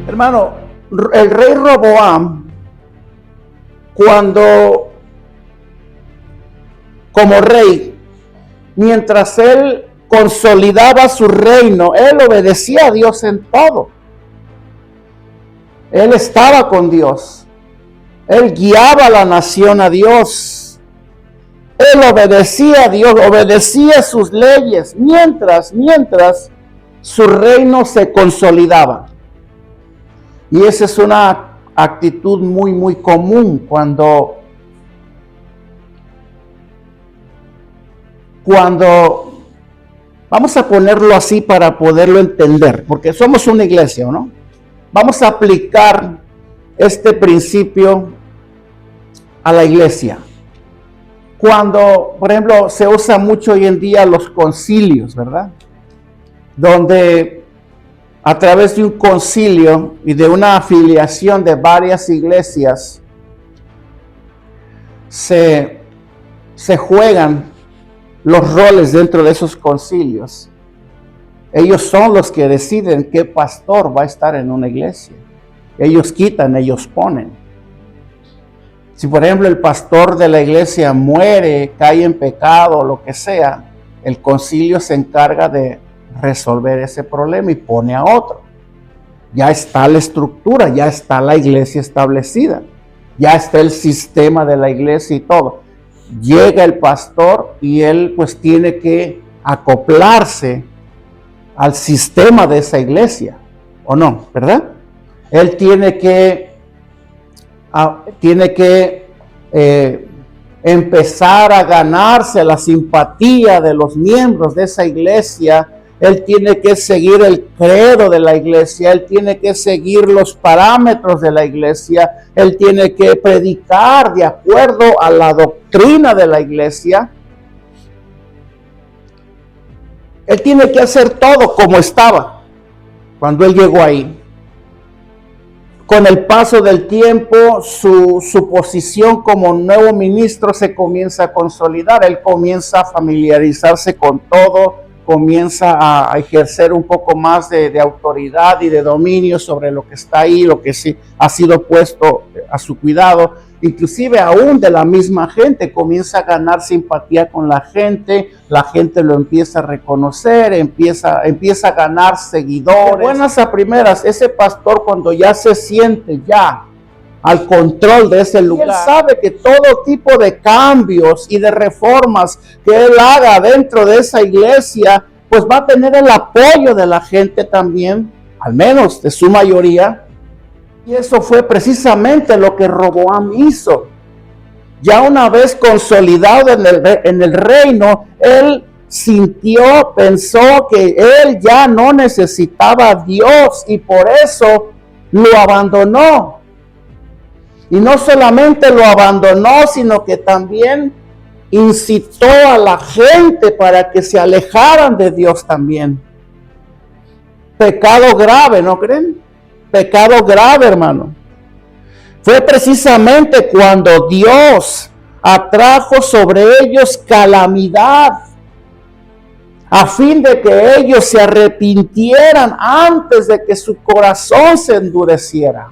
Hermano, el rey Roboam, cuando como rey, mientras él consolidaba su reino, él obedecía a Dios en todo. Él estaba con Dios. Él guiaba a la nación a Dios. Él obedecía a Dios, obedecía sus leyes, mientras su reino se consolidaba. Y esa es una actitud muy común cuando vamos a ponerlo así para poderlo entender, porque somos una iglesia, ¿no? Vamos a aplicar este principio a la iglesia. Cuando, por ejemplo, se usa mucho hoy en día los concilios, ¿verdad? Donde a través de un concilio y de una afiliación de varias iglesias se juegan los roles dentro de esos concilios. Ellos son los que deciden qué pastor va a estar en una iglesia. Ellos quitan, ellos ponen. Si por ejemplo el pastor de la iglesia muere, cae en pecado o lo que sea, el concilio se encarga de resolver ese problema y pone a otro. Ya está la estructura, ya está la iglesia establecida, ya está el sistema de la iglesia y todo. Llega el pastor y él pues tiene que acoplarse al sistema de esa iglesia, ¿o no? ¿Verdad? Él tiene que empezar a ganarse la simpatía de los miembros de esa iglesia. Él tiene que seguir el credo de la iglesia, él tiene que seguir los parámetros de la iglesia, él tiene que predicar de acuerdo a la doctrina de la iglesia. Él tiene que hacer todo como estaba cuando él llegó ahí. Con el paso del tiempo, su posición como nuevo ministro se comienza a consolidar, él comienza a familiarizarse con todo, comienza a ejercer un poco más de autoridad y de dominio sobre lo que está ahí, lo que sí ha sido puesto a su cuidado. Inclusive aún de la misma gente, comienza a ganar simpatía con la gente lo empieza a reconocer, empieza a ganar seguidores. De buenas a primeras, ese pastor cuando ya se siente ya al control de ese lugar, él sabe que todo tipo de cambios y de reformas que él haga dentro de esa iglesia, pues va a tener el apoyo de la gente también, al menos de su mayoría. Y eso fue precisamente lo que Roboam hizo. Ya una vez consolidado en el reino, él pensó que él ya no necesitaba a Dios y por eso lo abandonó. Y no solamente lo abandonó, sino que también incitó a la gente para que se alejaran de Dios también. Pecado grave, ¿no creen? Pecado grave, hermano. Fue precisamente cuando Dios atrajo sobre ellos calamidad, a fin de que ellos se arrepintieran antes de que su corazón se endureciera.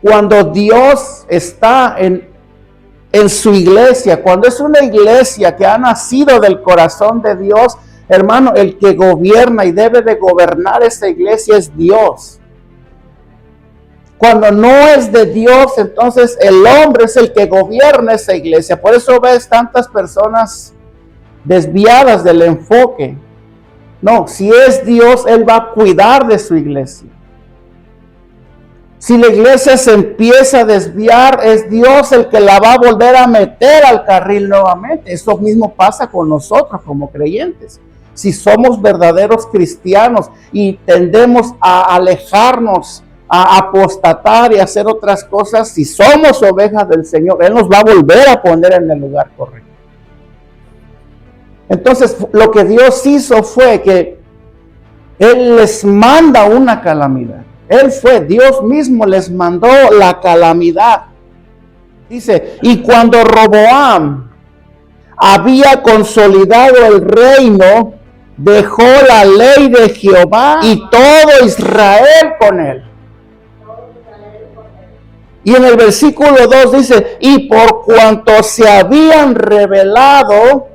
Cuando Dios está en su iglesia, cuando es una iglesia que ha nacido del corazón de Dios, hermano, el que gobierna y debe de gobernar esa iglesia es Dios. Cuando no es de Dios, entonces el hombre es el que gobierna esa iglesia. Por eso ves tantas personas desviadas del enfoque. No, si es Dios, Él va a cuidar de su iglesia. Si la iglesia se empieza a desviar, es Dios el que la va a volver a meter al carril nuevamente. Eso mismo pasa con nosotros como creyentes. Si somos verdaderos cristianos y tendemos a alejarnos, a apostatar y hacer otras cosas, si somos ovejas del Señor, Él nos va a volver a poner en el lugar correcto. Entonces, lo que Dios hizo fue que Él les manda una calamidad. Dios mismo les mandó la calamidad. Dice, y cuando Roboam había consolidado el reino, dejó la ley de Jehová y todo Israel con él. Y en el versículo 2 dice, y por cuanto se habían rebelado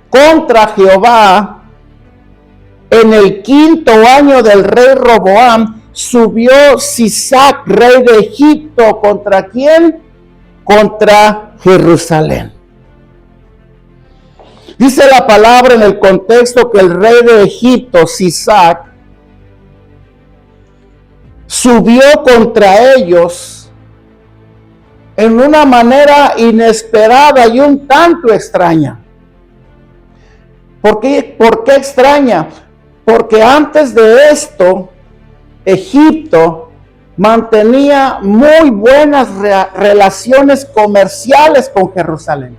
contra Jehová, en el 5º año del rey Roboam, subió Sisac, rey de Egipto, ¿contra quién? Contra Jerusalén. Dice la palabra en el contexto que el rey de Egipto, Sisac, subió contra ellos en una manera inesperada y un tanto extraña. ¿Por qué extraña? Porque antes de esto, Egipto mantenía muy buenas relaciones comerciales con Jerusalén.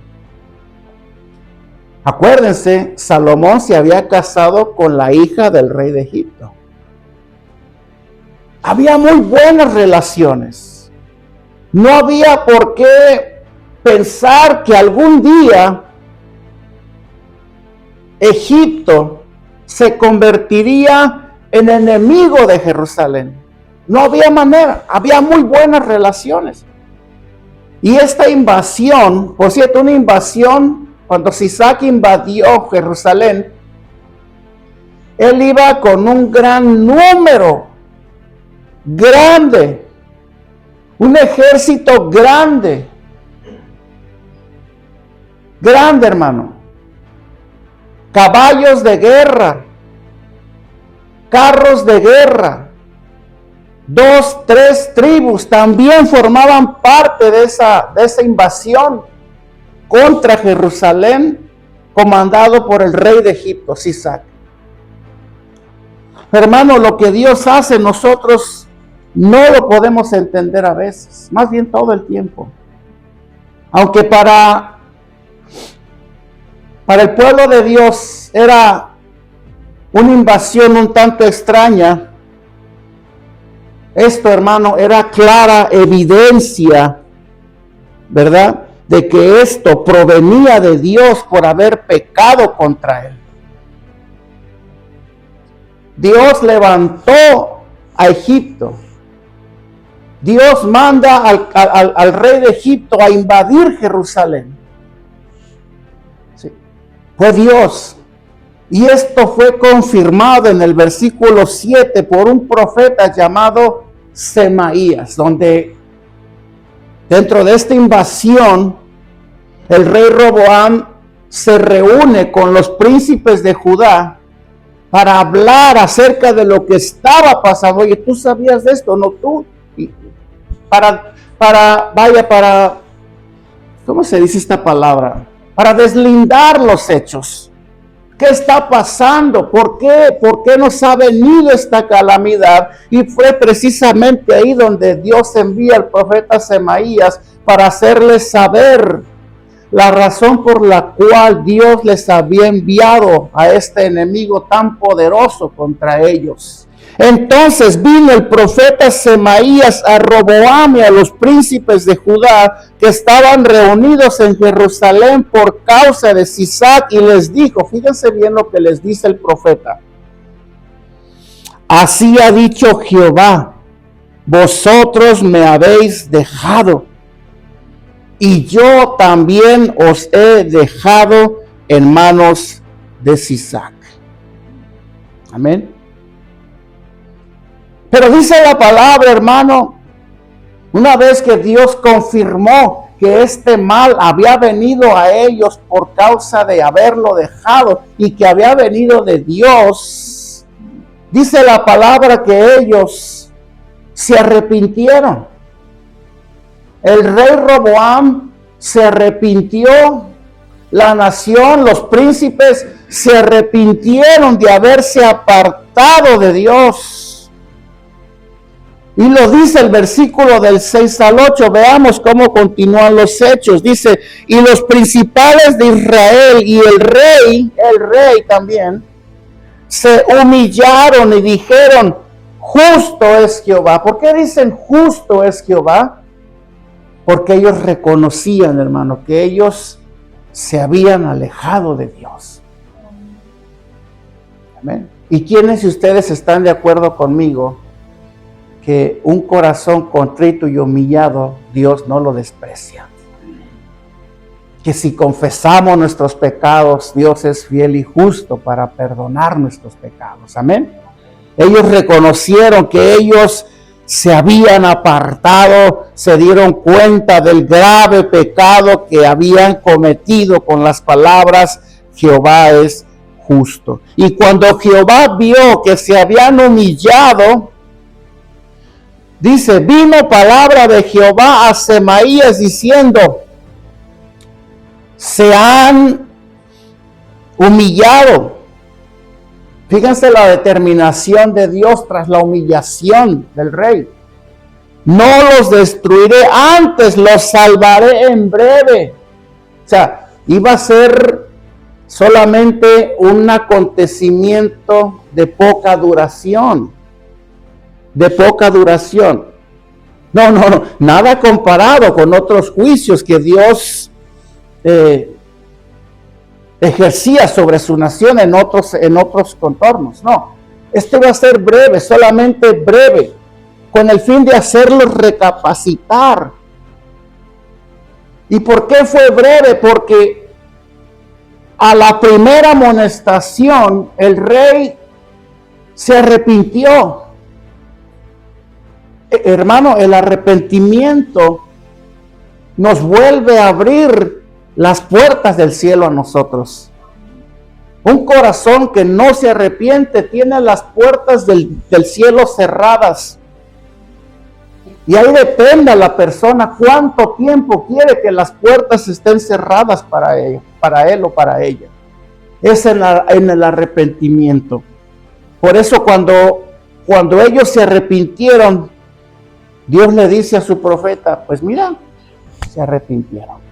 Acuérdense, Salomón se había casado con la hija del rey de Egipto. Había muy buenas relaciones. No había por qué pensar que algún día Egipto se convertiría en enemigo de Jerusalén. No había manera, había muy buenas relaciones. Y esta invasión, por cierto, una invasión, cuando Sisac invadió Jerusalén, él iba con un gran número, grande, un ejército grande, hermano, caballos de guerra, carros de guerra, 2, 3 tribus también formaban parte de esa invasión contra Jerusalén, comandado por el rey de Egipto, Sisac. Hermano, lo que Dios hace nosotros no lo podemos entender a veces, más bien todo el tiempo. Aunque para el pueblo de Dios era una invasión un tanto extraña, esto, hermano, era clara evidencia, ¿verdad?, de que esto provenía de Dios por haber pecado contra él. Dios levantó a Egipto. Dios manda al rey de Egipto a invadir Jerusalén. Sí. Fue Dios. Y esto fue confirmado en el versículo 7 por un profeta llamado Semaías, donde dentro de esta invasión el rey Roboam se reúne con los príncipes de Judá para hablar acerca de lo que estaba pasando. Oye, ¿tú sabías de esto? No, tú. ¿Cómo se dice esta palabra? Para deslindar los hechos. ¿Qué está pasando? ¿Por qué? ¿Por qué nos ha venido esta calamidad? Y fue precisamente ahí donde Dios envía al profeta Semaías para hacerles saber la razón por la cual Dios les había enviado a este enemigo tan poderoso contra ellos. Entonces vino el profeta Semaías a Roboam y a los príncipes de Judá que estaban reunidos en Jerusalén por causa de Sisac y les dijo, fíjense bien lo que les dice el profeta. Así ha dicho Jehová, vosotros me habéis dejado y yo también os he dejado en manos de Sisac. Amén. Pero dice la palabra, hermano, una vez que Dios confirmó que este mal había venido a ellos por causa de haberlo dejado y que había venido de Dios, dice la palabra que ellos se arrepintieron. El rey Roboam se arrepintió, la nación, los príncipes se arrepintieron de haberse apartado de Dios. Y lo dice el versículo del 6 al 8. Veamos cómo continúan los hechos. Dice, y los principales de Israel y el rey también, se humillaron y dijeron, justo es Jehová. ¿Por qué dicen justo es Jehová? Porque ellos reconocían, hermano, que ellos se habían alejado de Dios. Amén. ¿Y quiénes de ustedes están de acuerdo conmigo que un corazón contrito y humillado, Dios no lo desprecia? Que si confesamos nuestros pecados, Dios es fiel y justo para perdonar nuestros pecados. Amén. Ellos reconocieron que ellos se habían apartado, se dieron cuenta del grave pecado que habían cometido con las palabras, Jehová es justo. Y cuando Jehová vio que se habían humillado, dice, vino palabra de Jehová a Semaías diciendo, se han humillado. Fíjense la determinación de Dios tras la humillación del rey. No los destruiré, antes los salvaré en breve. O sea, iba a ser solamente un acontecimiento de poca duración. De poca duración. No, nada comparado con otros juicios que Dios ejercía sobre su nación en otros contornos. No, este va a ser breve, solamente breve, con el fin de hacerlos recapacitar. ¿Y por qué fue breve? Porque a la primera amonestación el rey se arrepintió. Hermano, el arrepentimiento nos vuelve a abrir las puertas del cielo a nosotros. Un corazón que no se arrepiente tiene las puertas del cielo cerradas. Y ahí depende a la persona cuánto tiempo quiere que las puertas estén cerradas para él o para ella. Es en el arrepentimiento. Por eso cuando ellos se arrepintieron, Dios le dice a su profeta, pues mira, se arrepintieron.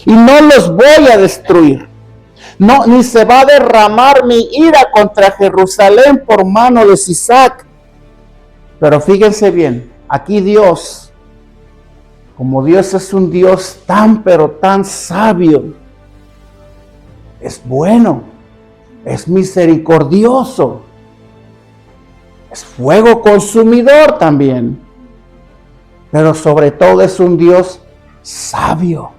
Y no los voy a destruir. No, ni se va a derramar mi ira contra Jerusalén por mano de Sisac. Pero fíjense bien, aquí Dios, como Dios es un Dios tan pero tan sabio, es bueno, es misericordioso, es fuego consumidor también, pero sobre todo es un Dios sabio.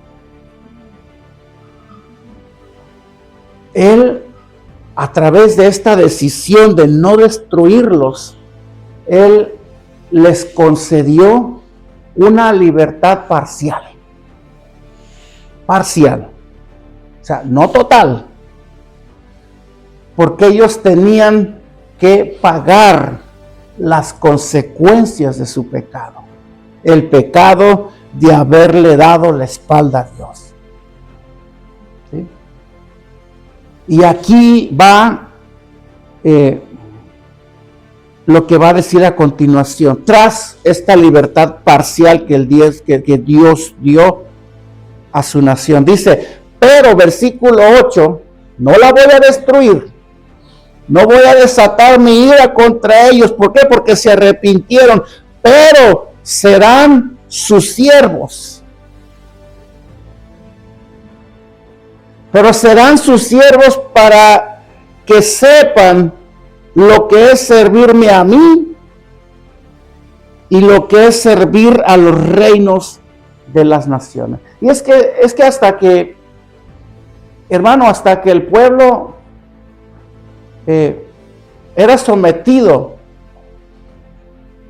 Él, a través de esta decisión de no destruirlos, Él les concedió una libertad parcial. Parcial. O sea, no total. Porque ellos tenían que pagar las consecuencias de su pecado. El pecado de haberle dado la espalda a Dios. ¿Sí? Y aquí va lo que va a decir a continuación. Tras esta libertad parcial que Dios dio a su nación. Dice, pero versículo 8, no la voy a destruir. No voy a desatar mi ira contra ellos. ¿Por qué? Porque se arrepintieron. Pero serán sus siervos. Pero serán sus siervos para que sepan lo que es servirme a mí y lo que es servir a los reinos de las naciones. Y es que hasta que, hermano, hasta que el pueblo era sometido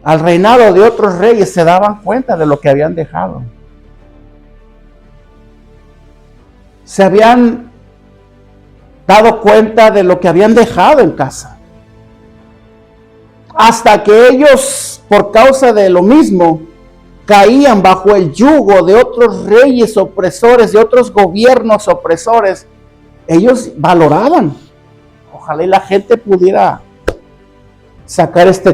al reinado de otros reyes, se daban cuenta de lo que habían dejado. Se habían dado cuenta de lo que habían dejado en casa. Hasta que ellos, por causa de lo mismo, caían bajo el yugo de otros reyes opresores, de otros gobiernos opresores. Ellos valoraban. Ojalá y la gente pudiera hacer este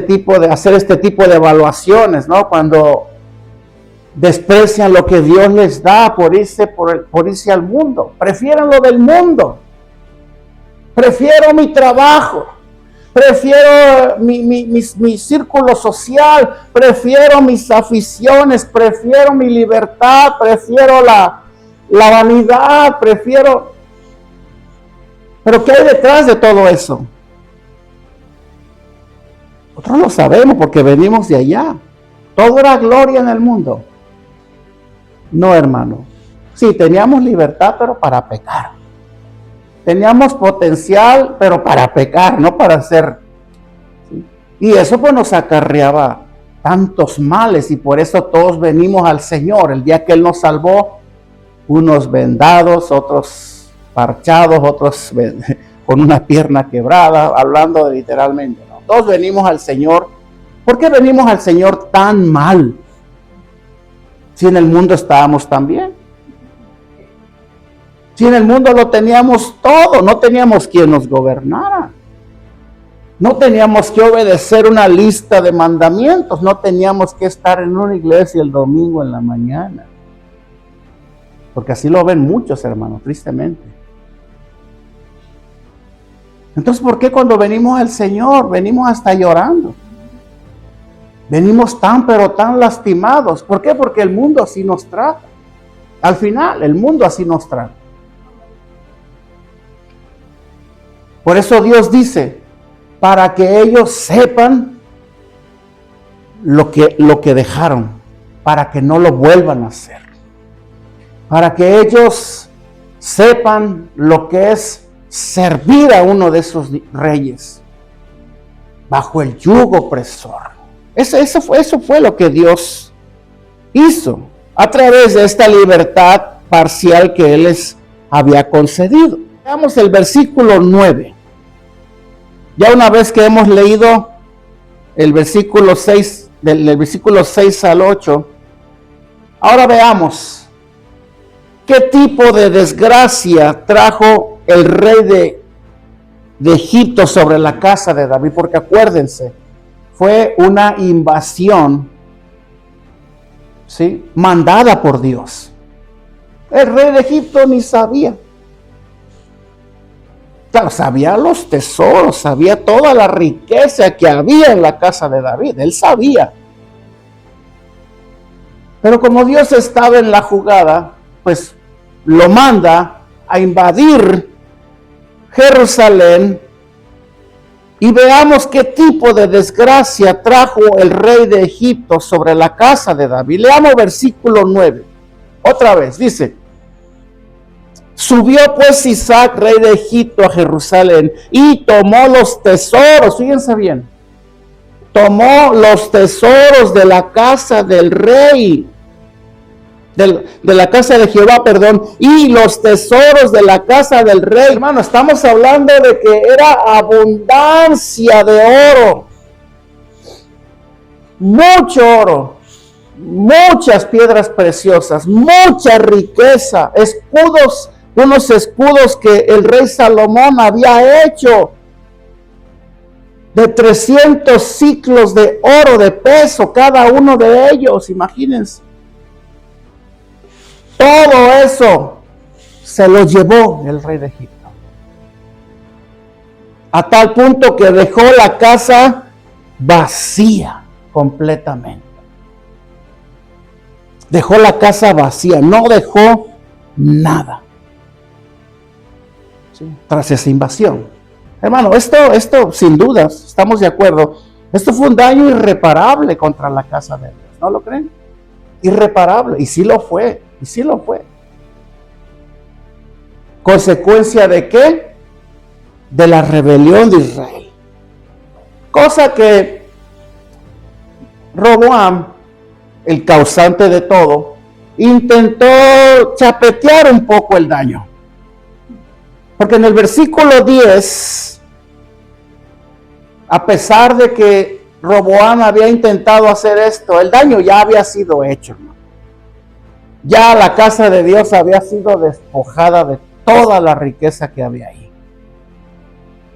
tipo de evaluaciones, ¿no? Cuando desprecian lo que Dios les da por irse al mundo. Prefieren lo del mundo. Prefiero mi trabajo. prefiero mi círculo social, prefiero mis aficiones, prefiero mi libertad, prefiero la vanidad, prefiero... Pero ¿qué hay detrás de todo eso? Nosotros lo sabemos porque venimos de allá. Todo era gloria en el mundo. No, hermano. Sí, teníamos libertad, pero para pecar. Teníamos potencial, pero para pecar, no para ser. ¿Sí? Y eso pues nos acarreaba tantos males, y por eso todos venimos al Señor. El día que Él nos salvó, unos vendados, otros parchados, otros con una pierna quebrada, hablando literalmente, ¿no? Todos venimos al Señor. ¿Por qué venimos al Señor tan mal? Si en el mundo estábamos tan bien. Si en el mundo lo teníamos todo, no teníamos quien nos gobernara. No teníamos que obedecer una lista de mandamientos, no teníamos que estar en una iglesia el domingo en la mañana. Porque así lo ven muchos, hermanos, tristemente. Entonces, ¿por qué cuando venimos al Señor, venimos hasta llorando? Venimos tan, pero tan lastimados. ¿Por qué? Porque el mundo así nos trata. Al final, el mundo así nos trata. Por eso Dios dice, para que ellos sepan lo que dejaron, para que no lo vuelvan a hacer. Para que ellos sepan lo que es servir a uno de esos reyes bajo el yugo opresor. Eso fue lo que Dios hizo a través de esta libertad parcial que Él les había concedido. Veamos el versículo 9. Ya una vez que hemos leído el versículo 6, del versículo 6 al 8, ahora veamos qué tipo de desgracia trajo el rey de Egipto sobre la casa de David, porque acuérdense, fue una invasión, ¿sí?, mandada por Dios. El rey de Egipto ni sabía. Claro, sabía los tesoros, sabía toda la riqueza que había en la casa de David, él sabía. Pero como Dios estaba en la jugada, pues lo manda a invadir Jerusalén. Y veamos qué tipo de desgracia trajo el rey de Egipto sobre la casa de David. Leamos versículo 9. Otra vez, dice: subió pues Sisac, rey de Egipto, a Jerusalén y tomó los tesoros, fíjense bien, tomó los tesoros de la casa del rey, de la casa de Jehová, y los tesoros de la casa del rey. Hermano, estamos hablando de que era abundancia de oro, mucho oro, muchas piedras preciosas, mucha riqueza, escudos, unos escudos que el rey Salomón había hecho de 300 ciclos de oro de peso cada uno de ellos, imagínense. Todo eso se lo llevó el rey de Egipto, a tal punto que dejó la casa vacía completamente. Dejó la casa vacía, no dejó nada, ¿sí?, tras esa invasión. Hermano, esto sin dudas, estamos de acuerdo, esto fue un daño irreparable contra la casa de Dios, ¿no lo creen? Irreparable, y sí lo fue. Y sí lo fue. ¿Consecuencia de qué? De la rebelión de Israel. Cosa que Roboam, el causante de todo, intentó chapetear un poco el daño. Porque en el versículo 10, a pesar de que Roboam había intentado hacer esto, el daño ya había sido hecho, hermano. Ya la casa de Dios había sido despojada de toda la riqueza que había ahí.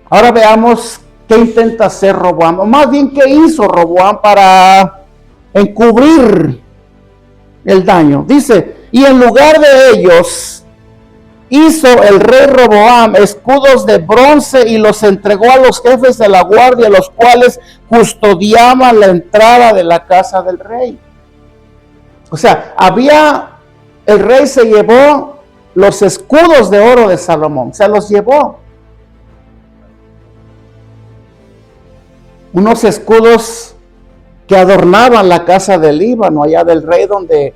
Ahora veamos qué intenta hacer Roboam, o más bien qué hizo Roboam para encubrir el daño. Dice: y en lugar de ellos hizo el rey Roboam escudos de bronce y los entregó a los jefes de la guardia, los cuales custodiaban la entrada de la casa del rey. O sea, el rey se llevó los escudos de oro de Salomón, se los llevó. Unos escudos que adornaban la casa del Líbano, allá del rey, donde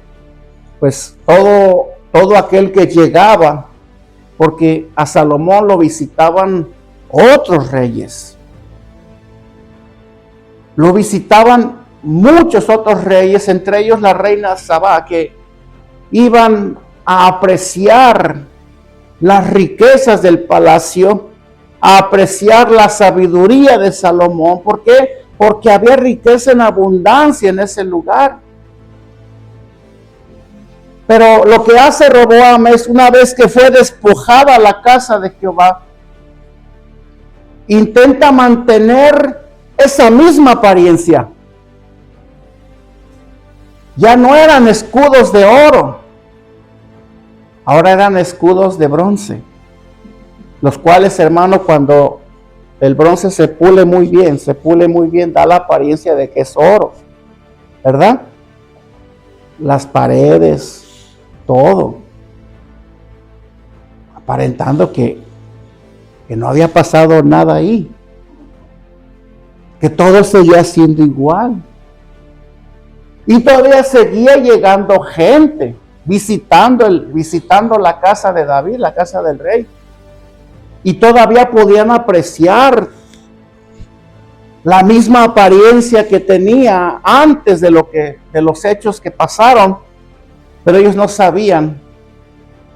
pues todo aquel que llegaba, porque a Salomón lo visitaban otros reyes. Lo visitaban muchos otros reyes, entre ellos la reina Sabá, que iban a apreciar las riquezas del palacio, a apreciar la sabiduría de Salomón. ¿Por qué? Porque había riqueza en abundancia en ese lugar. Pero lo que hace Roboam es, una vez que fue despojada la casa de Jehová, intenta mantener esa misma apariencia. Ya no eran escudos de oro, ahora eran escudos de bronce, los cuales, hermano, cuando el bronce se pule muy bien, da la apariencia de que es oro, ¿verdad? Las paredes, todo, aparentando que no había pasado nada ahí, que todo seguía siendo igual. Y todavía seguía llegando gente visitando la casa de David, la casa del rey. Y todavía podían apreciar la misma apariencia que tenía antes de los hechos que pasaron. Pero ellos no sabían,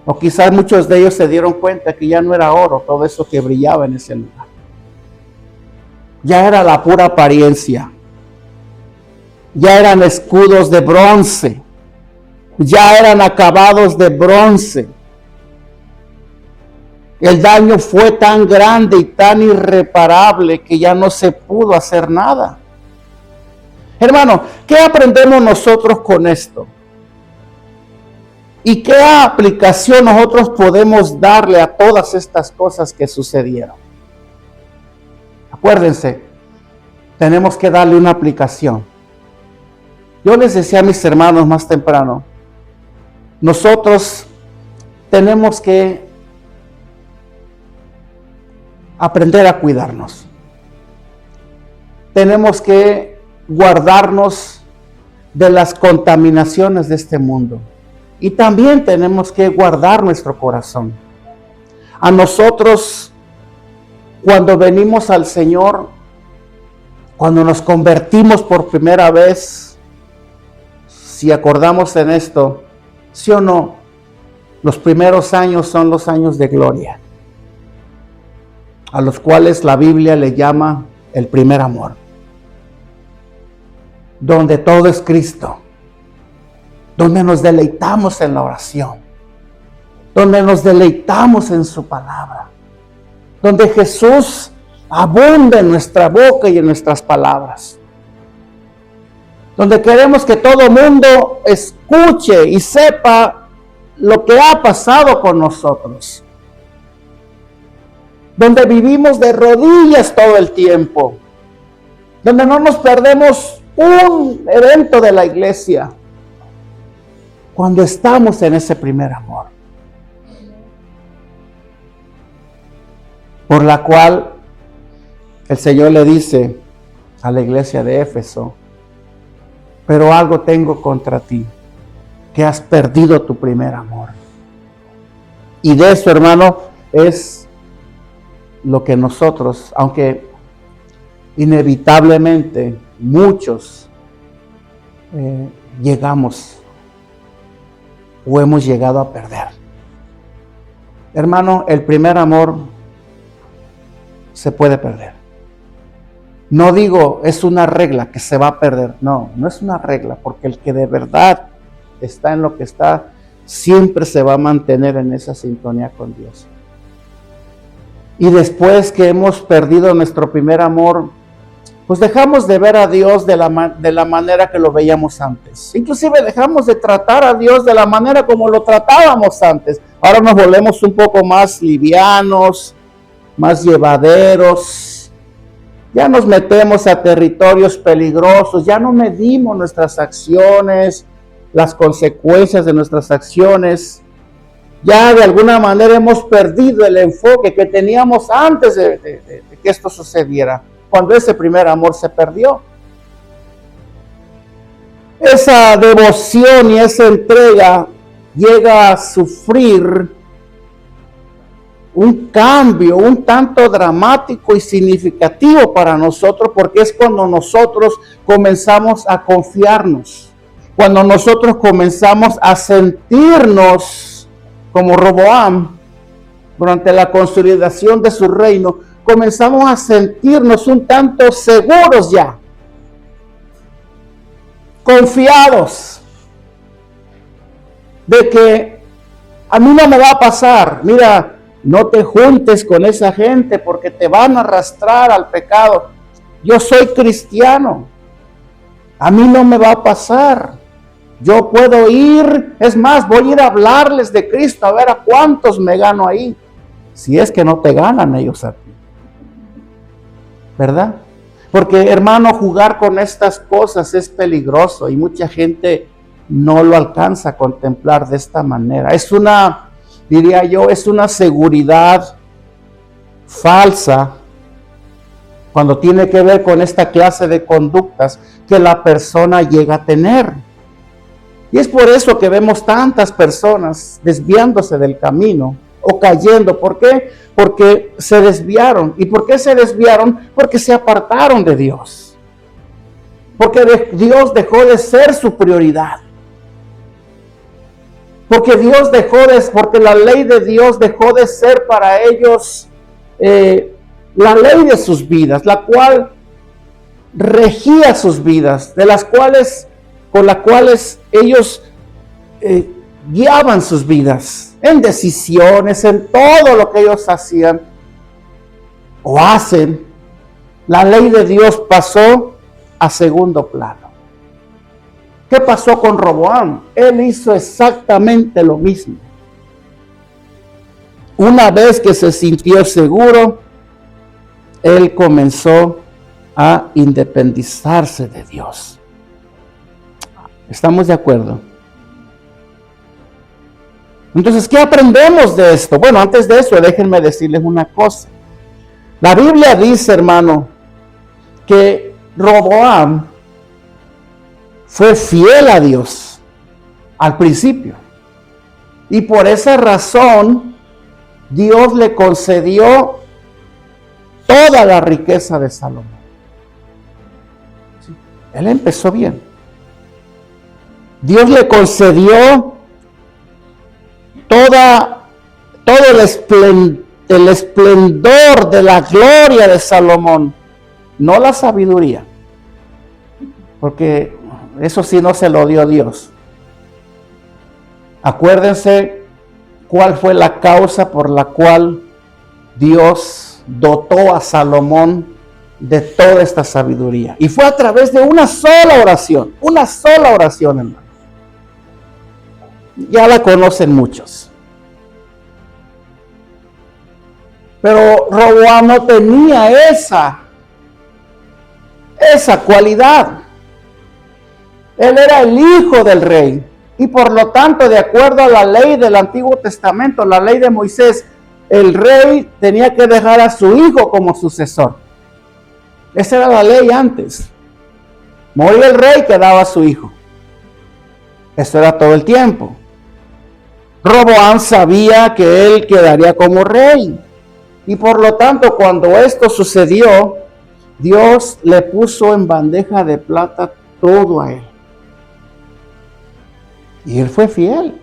o quizás muchos de ellos se dieron cuenta que ya no era oro todo eso que brillaba en ese lugar. Ya era la pura apariencia. Ya eran escudos de bronce, ya eran acabados de bronce. El daño fue tan grande y tan irreparable que ya no se pudo hacer nada. Hermano, ¿qué aprendemos nosotros con esto? ¿Y qué aplicación nosotros podemos darle a todas estas cosas que sucedieron? Acuérdense, tenemos que darle una aplicación. Yo les decía a mis hermanos más temprano, nosotros tenemos que aprender a cuidarnos. Tenemos que guardarnos de las contaminaciones de este mundo. Y también tenemos que guardar nuestro corazón. A nosotros, cuando venimos al Señor, cuando nos convertimos por primera vez, si acordamos en esto, ¿sí o no? Los primeros años son los años de gloria, a los cuales la Biblia le llama el primer amor, donde todo es Cristo, donde nos deleitamos en la oración, donde nos deleitamos en su palabra, donde Jesús abunda en nuestra boca y en nuestras palabras, donde queremos que todo mundo escuche y sepa lo que ha pasado con nosotros, donde vivimos de rodillas todo el tiempo, donde no nos perdemos un evento de la iglesia, cuando estamos en ese primer amor, por la cual el Señor le dice a la iglesia de Éfeso: pero algo tengo contra ti, que has perdido tu primer amor. Y de eso, hermano, es lo que nosotros, aunque inevitablemente muchos llegamos o hemos llegado a perder. Hermano, el primer amor se puede perder. No digo es una regla que se va a perder. No, no es una regla, porque el que de verdad está en lo que está, siempre se va a mantener en esa sintonía con Dios. Y después que hemos perdido nuestro primer amor, pues dejamos de ver a Dios de la manera que lo veíamos antes. Inclusive dejamos de tratar a Dios de la manera como lo tratábamos antes. Ahora nos volvemos un poco más livianos, más llevaderos. Ya nos metemos a territorios peligrosos, ya no medimos nuestras acciones, las consecuencias de nuestras acciones. Ya de alguna manera hemos perdido el enfoque que teníamos antes de que esto sucediera, cuando ese primer amor se perdió. Esa devoción y esa entrega llega a sufrir un cambio un tanto dramático y significativo para nosotros, porque es cuando nosotros comenzamos a confiarnos, cuando nosotros comenzamos a sentirnos como Roboam durante la consolidación de su reino, comenzamos a sentirnos un tanto seguros ya, confiados de que a mí no me va a pasar. Mira, no te juntes con esa gente porque te van a arrastrar al pecado. Yo soy cristiano, a mí no me va a pasar. Yo puedo ir, es más, voy a ir a hablarles de Cristo, a ver a cuántos me gano ahí, si es que no te ganan ellos a ti, ¿verdad? Porque, hermano, jugar con estas cosas es peligroso y mucha gente no lo alcanza a contemplar de esta manera. Es una, diría yo, es una seguridad falsa cuando tiene que ver con esta clase de conductas que la persona llega a tener. Y es por eso que vemos tantas personas desviándose del camino o cayendo. ¿Por qué? Porque se desviaron. ¿Y por qué se desviaron? Porque se apartaron de Dios. Porque Dios dejó de ser su prioridad. Porque porque la ley de Dios dejó de ser para ellos la ley de sus vidas, la cual regía sus vidas, con las cuales ellos guiaban sus vidas en decisiones, en todo lo que ellos hacían o hacen. La ley de Dios pasó a segundo plano. ¿Qué pasó con Roboam? Él hizo exactamente lo mismo. Una vez que se sintió seguro, él comenzó a independizarse de Dios. ¿Estamos de acuerdo? Entonces, ¿qué aprendemos de esto? Bueno, antes de eso, déjenme decirles una cosa. La Biblia dice, hermano, que Roboam fue fiel a Dios al principio. Y por esa razón, Dios le concedió toda la riqueza de Salomón. ¿Sí? Él empezó bien. Dios le concedió todo el esplendor de la gloria de Salomón, no la sabiduría, porque eso sí no se lo dio Dios. Acuérdense cuál fue la causa por la cual Dios dotó a Salomón de toda esta sabiduría. Y fue a través de una sola oración, hermano. Ya la conocen muchos. Pero Roboam no tenía esa cualidad. Él era el hijo del rey. Y por lo tanto, de acuerdo a la ley del Antiguo Testamento, la ley de Moisés, el rey tenía que dejar a su hijo como sucesor. Esa era la ley antes. Moría el rey, quedaba su hijo. Eso era todo el tiempo. Roboam sabía que él quedaría como rey. Y por lo tanto, cuando esto sucedió, Dios le puso en bandeja de plata todo a él. Y él fue fiel.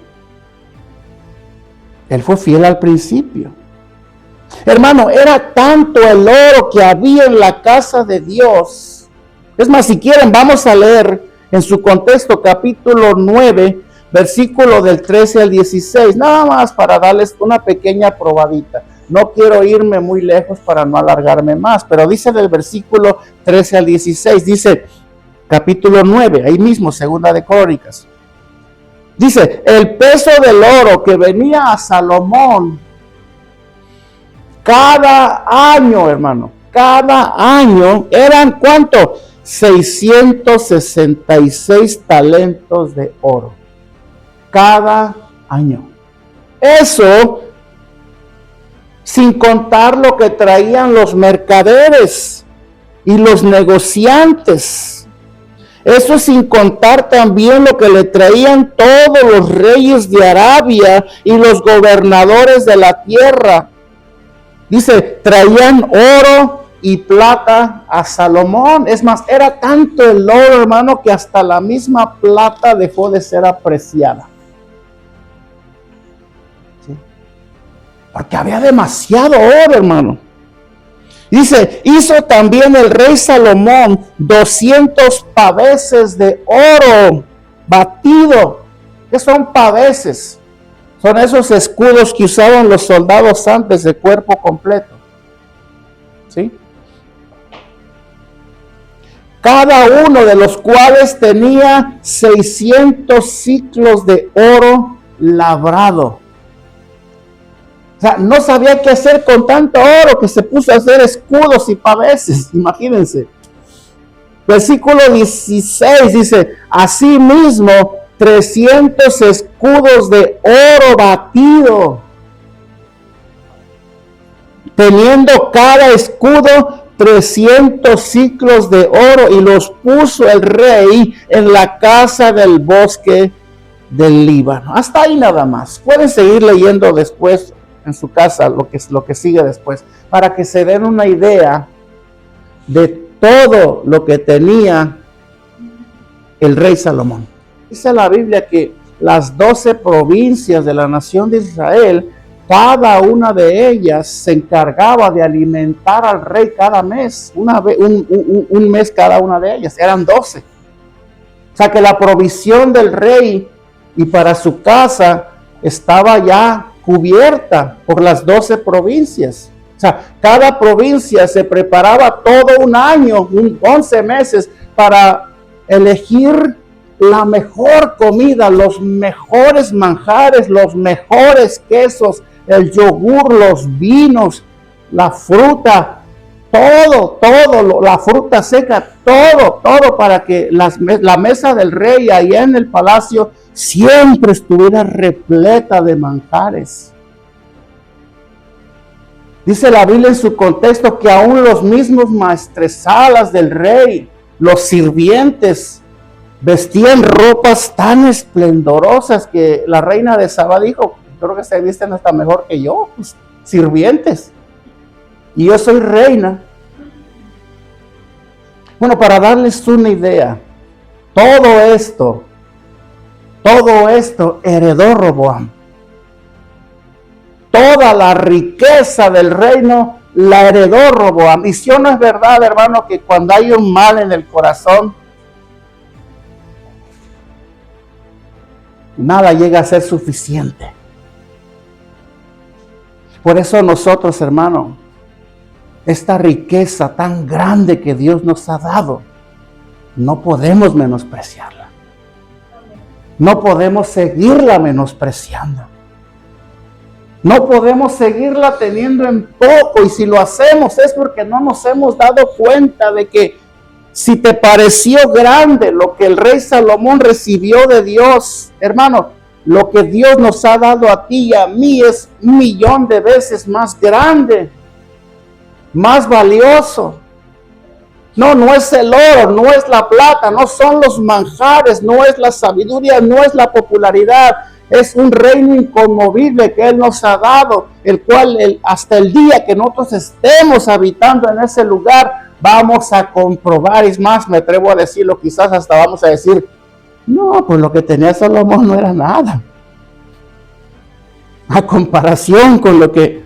Él fue fiel al principio. Hermano, era tanto el oro que había en la casa de Dios. Es más, si quieren, vamos a leer en su contexto capítulo 9, versículo del 13 al 16. Nada más para darles una pequeña probadita. No quiero irme muy lejos para no alargarme más, pero dice del versículo 13 al 16, dice capítulo 9, ahí mismo, segunda de Crónicas. Dice, el peso del oro que venía a Salomón cada año, hermano, cada año eran ¿cuánto? 666 talentos de oro. Cada año. Eso sin contar lo que traían los mercaderes y los negociantes. Eso sin contar también lo que le traían todos los reyes de Arabia y los gobernadores de la tierra. Dice, traían oro y plata a Salomón. Es más, era tanto el oro, hermano, que hasta la misma plata dejó de ser apreciada. ¿Sí? Porque había demasiado oro, hermano. Dice, hizo también el rey Salomón 200 paveses de oro batido. ¿Qué son paveses? Son esos escudos que usaban los soldados antes de cuerpo completo. ¿Sí? Cada uno de los cuales tenía 600 ciclos de oro labrado. O sea, no sabía qué hacer con tanto oro que se puso a hacer escudos y paveses, imagínense. Versículo 16 dice, asimismo 300 escudos de oro batido, teniendo cada escudo 300 ciclos de oro, y los puso el rey en la casa del bosque del Líbano. Hasta ahí nada más. Pueden seguir leyendo después en su casa lo que sigue después, para que se den una idea de todo lo que tenía el rey Salomón. Dice la Biblia que las 12 provincias de la nación de Israel, cada una de ellas se encargaba de alimentar al rey cada mes, un mes cada una de ellas, eran 12. O sea que la provisión del rey y para su casa estaba ya cubierta por las 12 provincias. O sea, cada provincia se preparaba todo un año, 11 meses, para elegir la mejor comida, los mejores manjares, los mejores quesos, el yogur, los vinos, la fruta, todo, la fruta seca, todo para que la mesa del rey allá en el palacio siempre estuviera repleta de manjares. Dice la Biblia en su contexto que aún los mismos maestresalas del rey, los sirvientes, vestían ropas tan esplendorosas que la reina de Saba dijo, creo que se visten hasta mejor que yo, pues, sirvientes. Y yo soy reina. Bueno, para darles una idea, todo esto heredó Roboam. Toda la riqueza del reino la heredó Roboam. Y si no es verdad, hermano, que cuando hay un mal en el corazón, nada llega a ser suficiente. Por eso nosotros, hermano, esta riqueza tan grande que Dios nos ha dado, no podemos menospreciarla. No podemos seguirla menospreciando. No podemos seguirla teniendo en poco, y si lo hacemos es porque no nos hemos dado cuenta de que si te pareció grande lo que el rey Salomón recibió de Dios, hermano, lo que Dios nos ha dado a ti y a mí es 1,000,000 de veces más grande, más valioso. No es el oro, no es la plata, no son los manjares, no es la sabiduría, no es la popularidad. Es un reino inconmovible que Él nos ha dado, el cual hasta el día que nosotros estemos habitando en ese lugar, vamos a comprobar. Es más, me atrevo a decirlo, quizás hasta vamos a decir, no, pues lo que tenía Salomón no era nada, a comparación con lo que...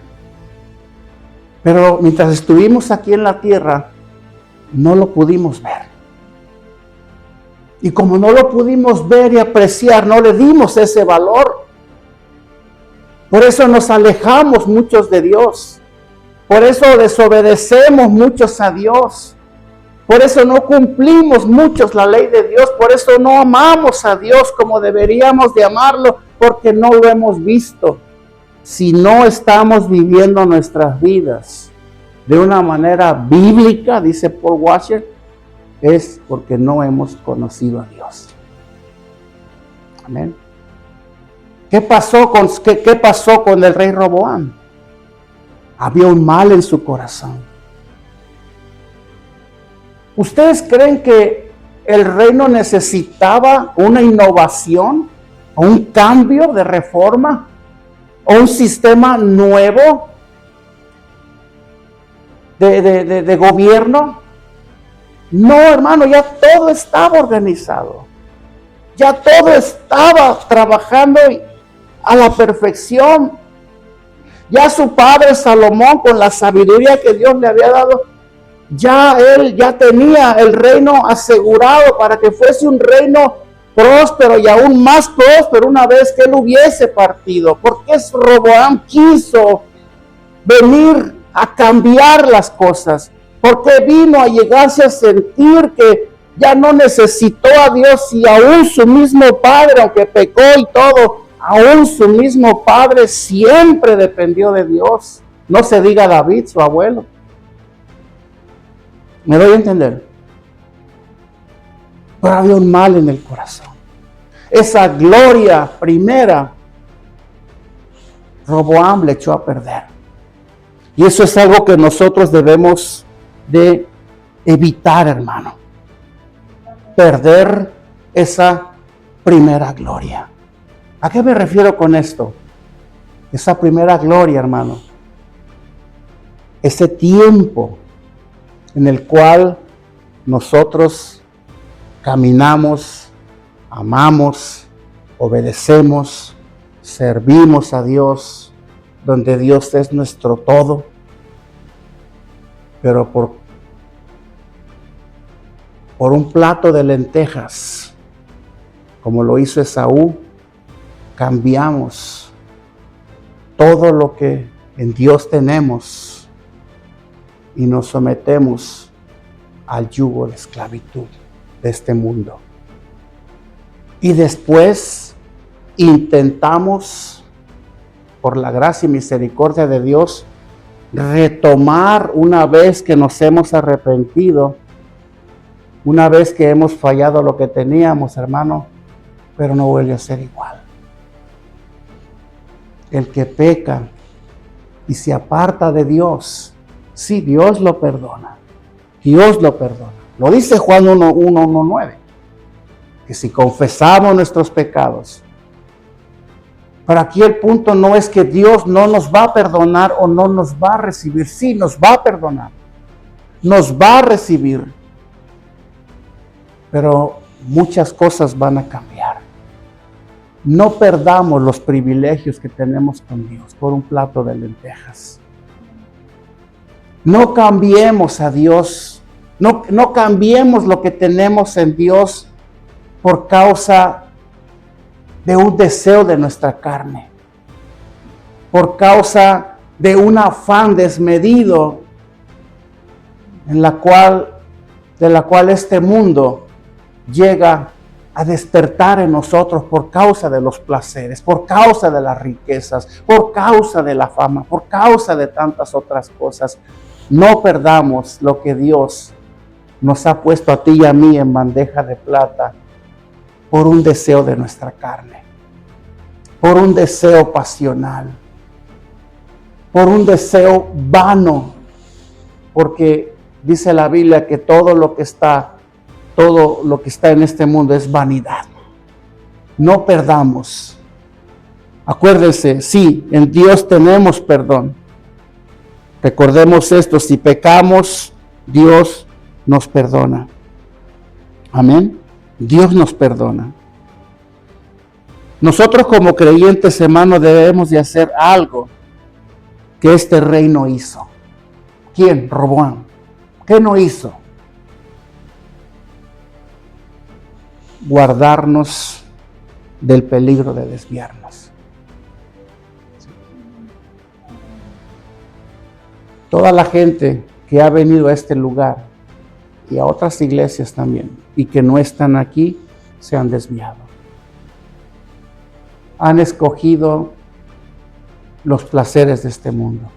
Pero mientras estuvimos aquí en la tierra, no lo pudimos ver. Y como no lo pudimos ver y apreciar, no le dimos ese valor. Por eso nos alejamos muchos de Dios. Por eso desobedecemos muchos a Dios. Por eso no cumplimos muchos la ley de Dios. Por eso no amamos a Dios como deberíamos de amarlo, porque no lo hemos visto. Si no estamos viviendo nuestras vidas de una manera bíblica, dice Paul Washer, es porque no hemos conocido a Dios. Amén. ¿Qué pasó con el rey Roboam? Había un mal en su corazón. ¿Ustedes creen que el reino necesitaba una innovación, o un cambio de reforma, o un sistema nuevo de gobierno? No, hermano, ya todo estaba organizado. Ya todo estaba trabajando a la perfección. Ya su padre Salomón, con la sabiduría que Dios le había dado, él tenía el reino asegurado para que fuese un reino próspero y aún más próspero una vez que él hubiese partido. Porque Roboam quiso venir a cambiar las cosas, porque vino a llegarse a sentir que ya no necesitó a Dios, y aún su mismo padre, aunque pecó y todo, aún su mismo padre siempre dependió de Dios. No se diga David, su abuelo. ¿Me doy a entender? Pero había un mal en el corazón. Esa gloria primera, Roboam le echó a perder. Y eso es algo que nosotros debemos de evitar, hermano. Perder esa primera gloria. ¿A qué me refiero con esto? Esa primera gloria, hermano. Ese tiempo en el cual nosotros caminamos, amamos, obedecemos, servimos a Dios, donde Dios es nuestro todo, pero por un plato de lentejas, como lo hizo Esaú, cambiamos todo lo que en Dios tenemos y nos sometemos al yugo de esclavitud de este mundo. Y después intentamos, por la gracia y misericordia de Dios, retomar una vez que nos hemos arrepentido, una vez que hemos fallado lo que teníamos, hermano, pero no vuelve a ser igual. El que peca y se aparta de Dios, sí, Dios lo perdona. Dios lo perdona. Lo dice Juan 1:9, que si confesamos nuestros pecados. Pero aquí el punto no es que Dios no nos va a perdonar o no nos va a recibir. Sí, nos va a perdonar. Nos va a recibir. Pero muchas cosas van a cambiar. No perdamos los privilegios que tenemos con Dios por un plato de lentejas. No cambiemos a Dios. No cambiemos lo que tenemos en Dios por causa de un deseo de nuestra carne, por causa de un afán desmedido de la cual este mundo llega a despertar en nosotros por causa de los placeres, por causa de las riquezas, por causa de la fama, por causa de tantas otras cosas. No perdamos lo que Dios nos ha puesto a ti y a mí en bandeja de plata por un deseo de nuestra carne, por un deseo pasional, por un deseo vano, porque dice la Biblia que todo lo que está en este mundo es vanidad. No perdamos. Acuérdense, sí, en Dios tenemos perdón. Recordemos esto, si pecamos, Dios nos perdona. Amén. Dios nos perdona. Nosotros como creyentes, hermanos, debemos de hacer algo que este rey no hizo. ¿Quién? Roboam. ¿Qué no hizo? Guardarnos del peligro de desviarnos. Toda la gente que ha venido a este lugar y a otras iglesias también y que no están aquí, se han desviado. Han escogido los placeres de este mundo.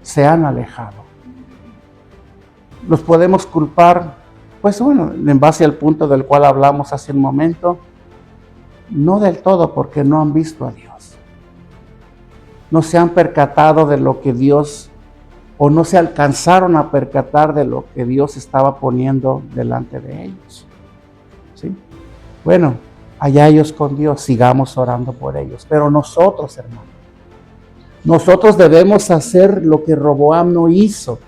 Se han alejado. Los podemos culpar, pues bueno, en base al punto del cual hablamos hace un momento, no del todo, porque no han visto a Dios. No se han percatado de lo que Dios, o no se alcanzaron a percatar de lo que Dios estaba poniendo delante de ellos. ¿Sí? Bueno, allá ellos con Dios, sigamos orando por ellos. Pero nosotros, hermanos, nosotros debemos hacer lo que Roboam no hizo.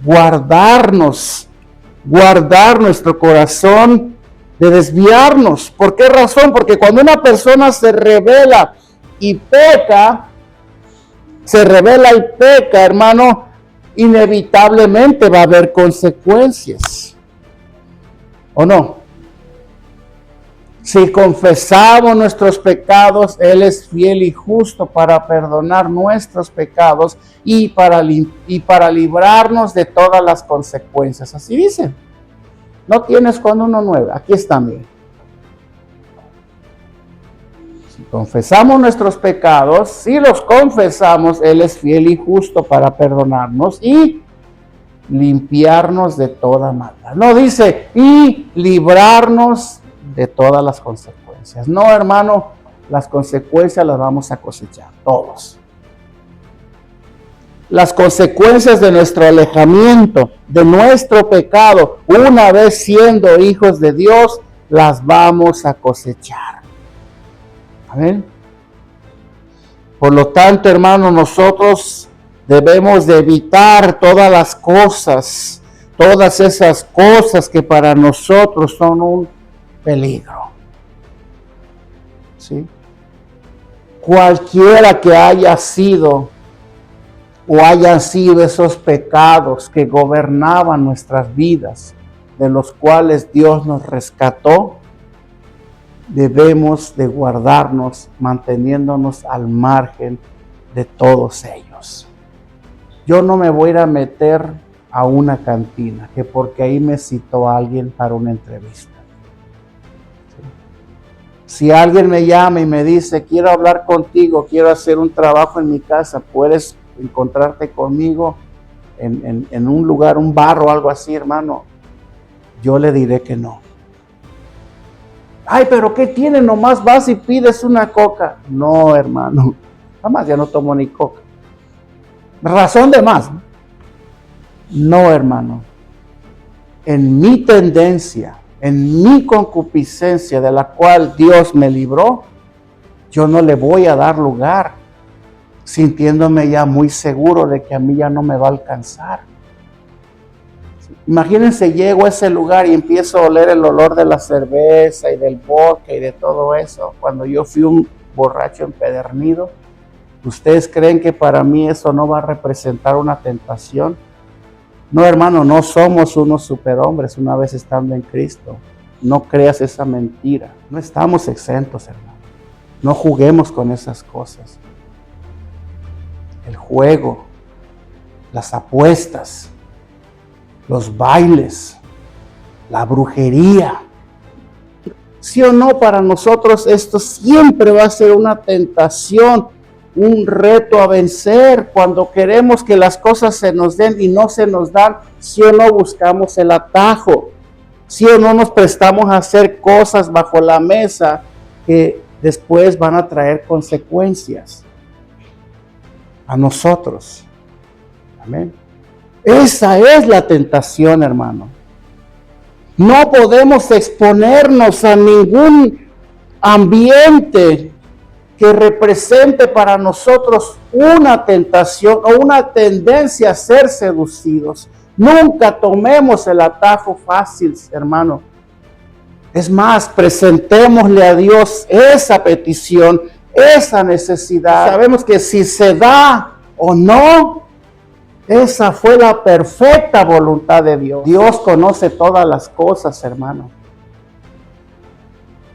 Guardar nuestro corazón de desviarnos. ¿Por qué razón? Porque cuando una persona se revela y peca, hermano, inevitablemente va a haber consecuencias. ¿O no? Si confesamos nuestros pecados, Él es fiel y justo para perdonar nuestros pecados y para librarnos de todas las consecuencias. Así dice. No tienes cuando 1:9. Aquí está, mire. Si confesamos nuestros pecados, si los confesamos, Él es fiel y justo para perdonarnos y limpiarnos de toda maldad. No dice, y librarnos de todas las consecuencias. No, hermano, las consecuencias las vamos a cosechar, todos. Las consecuencias de nuestro alejamiento, de nuestro pecado, una vez siendo hijos de Dios, las vamos a cosechar. Amén. Por lo tanto, hermano, nosotros debemos de evitar todas las cosas, todas esas cosas que para nosotros son un peligro. ¿Sí? Cualquiera que haya sido o hayan sido esos pecados que gobernaban nuestras vidas, de los cuales Dios nos rescató, debemos de guardarnos, manteniéndonos al margen de todos ellos. Yo no me voy a ir a meter a una cantina, que porque ahí me citó a alguien para una entrevista. Si alguien me llama y me dice, quiero hablar contigo, quiero hacer un trabajo en mi casa, puedes encontrarte conmigo en un lugar, un bar o algo así, hermano, yo le diré que no. Ay, pero ¿qué tiene? Nomás vas y pides una coca. No, hermano, jamás ya no tomo ni coca. Razón de más. No, hermano. En mi tendencia, en mi concupiscencia de la cual Dios me libró, yo no le voy a dar lugar, sintiéndome ya muy seguro de que a mí ya no me va a alcanzar. Imagínense, llego a ese lugar y empiezo a oler el olor de la cerveza y del vodka y de todo eso, cuando yo fui un borracho empedernido. ¿Ustedes creen que para mí eso no va a representar una tentación? No, hermano, no somos unos superhombres una vez estando en Cristo. No creas esa mentira. No estamos exentos, hermano. No juguemos con esas cosas. El juego, las apuestas, los bailes, la brujería. ¿Sí o no? Para nosotros esto siempre va a ser una tentación, un reto a vencer. Cuando queremos que las cosas se nos den y no se nos dan, ¿sí o no buscamos el atajo? ¿Sí o no nos prestamos a hacer cosas bajo la mesa que después van a traer consecuencias a nosotros? Amén. Esa es la tentación, hermano. No podemos exponernos a ningún ambiente que represente para nosotros una tentación o una tendencia a ser seducidos. Nunca tomemos el atajo fácil, hermano. Es más, presentémosle a Dios esa petición, esa necesidad. Sabemos que si se da o no, esa fue la perfecta voluntad de Dios. Dios conoce todas las cosas, hermano.